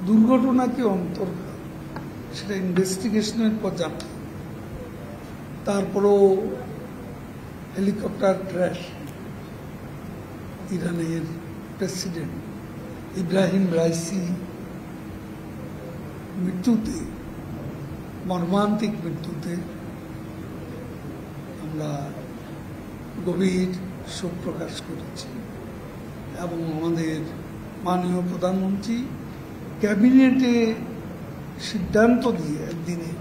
দুর্ঘটনা কি অন্তর্ঘাত সেটা ইনভেস্টিগেশনের পর জানা। তারপরও হেলিকপ্টার ক্র্যাশ, ইরানের প্রেসিডেন্ট ইব্রাহিম রাইসি মৃত্যুতে, মর্মান্তিক মৃত্যুতে আমরা গভীর শোক প্রকাশ করেছি এবং আমাদের মাননীয় প্রধানমন্ত্রী ক্যাবিনেটে সিদ্ধান্ত দিয়ে একদিনের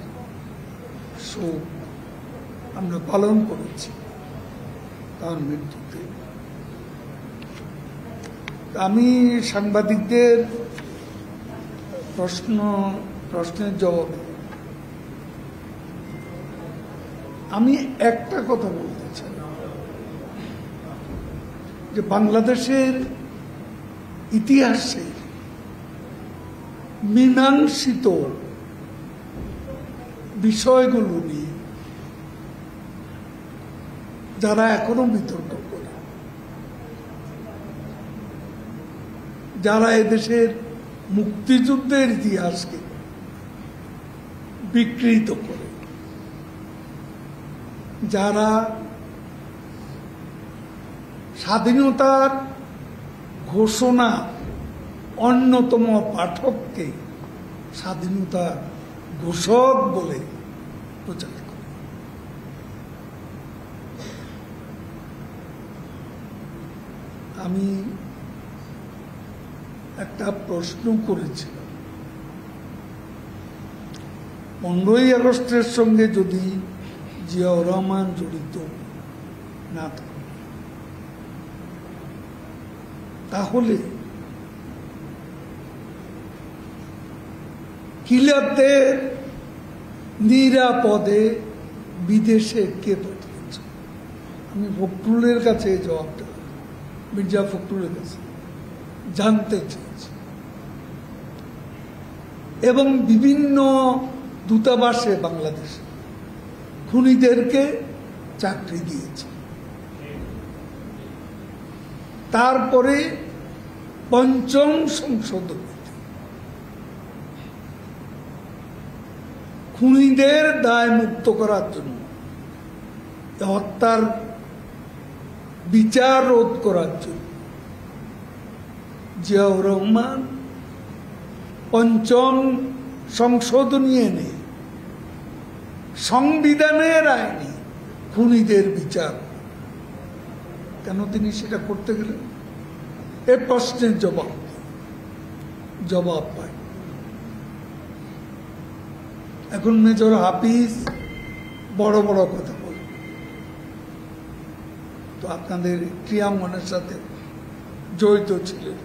শোক আমরা পালন করেছি তার মৃত্যুতে। আমি সাংবাদিকদের প্রশ্নের জবাবে আমি একটা কথা বলতে চাই যে বাংলাদেশের ইতিহাসে মীমাংসিত বিষয়গুলো নিয়ে যারা এখনো বিতর্ক করে, যারা এদেশের মুক্তিযুদ্ধের ইতিহাসকে বিকৃত করে, যারা স্বাধীনতার ঘোষণা অন্যতম পাঠককে স্বাধীনতার ঘোষক বলে প্রচার করে, আমি একটা প্রশ্ন করেছিলাম, 15ই আগস্টের সঙ্গে যদি জিয়াউর রহমান জড়িত না থাকে তাহলে কিলাতে নিরাপদে বিদেশে কে পাঠিয়েছে? আমি ফখরুলের কাছে জবাবটা, মির্জা ফখরুলের কাছে জানতে চেয়েছি এবং বিভিন্ন দূতাবাসে বাংলাদেশে খুনিদেরকে চাকরি দিয়েছে। তারপরে পঞ্চম সংশোধনীতে খুনিদের দায় মুক্ত করার জন্য, হত্যার বিচার রোধ করার জন্য জিয়াউর রহমান পঞ্চম সংশোধনী এনে সংবিধানের আইনে খুনিদের বিচার, কেন তিনি সেটা করতে গেলেন? এ প্রশ্নের জবাব পাই। এখন মেজর হাফিজ বড় বড় কথা বলে, তো আপনাদের ক্রিয়াঙ্গনের সাথে জড়িত ছিলেন।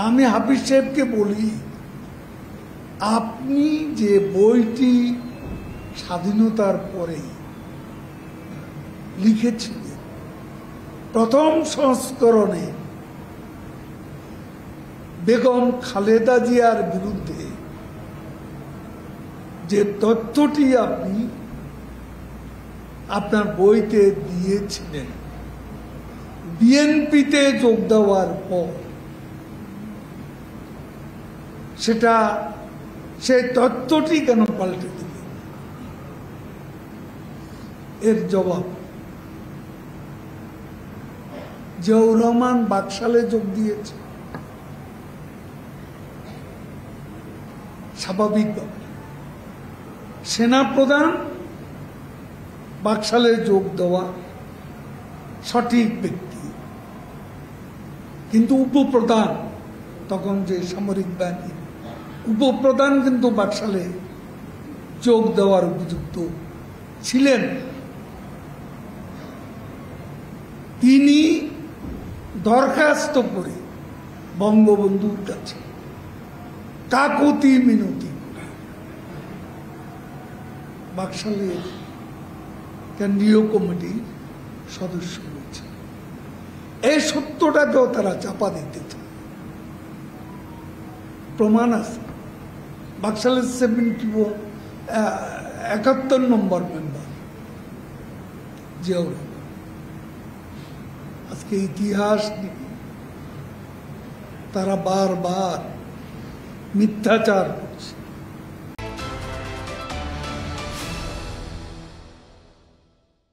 আমি হাফিজ সাহেবকে বলি, আপনি যে বইটি স্বাধীনতার পরে লিখেছিলেন, প্রথম সংস্করণে বেগম খালেদা জিয়ার বিরুদ্ধে যে তথ্যটি আপনি আপনার বইতে দিয়েছিলেন, বিএনপিতে যোগ দেওয়ার পর সেই তথ্যটি কেন পাল্টে দিলেন? এর জবাব, জিয়াউর রহমান বাকশালে যোগ দিয়েছে স্বাভাবিকভাবে, সেনাপ্রধান বাকশালে যোগ দেওয়া সঠিক ব্যক্তি, কিন্তু উপপ্রধান, তখন যে সামরিক বাহিনী উপপ্রধান কিন্তু বাকশালে যোগ দেওয়ার উপযুক্ত ছিলেন। তিনি দরখাস্ত করে বঙ্গবন্ধুর কাছে কাকুতি মিনতি করে বাকশালের কেন্দ্রীয় কমিটির সদস্য হয়েছে। এই সত্যটাকেও তারা চাপা দিতে চায়। প্রমাণ আছে, বাকশালের 71 নম্বর মেম্বার জিয়াউর রহমান। আজকে ইতিহাস তারা বারবার মিথ্যাচার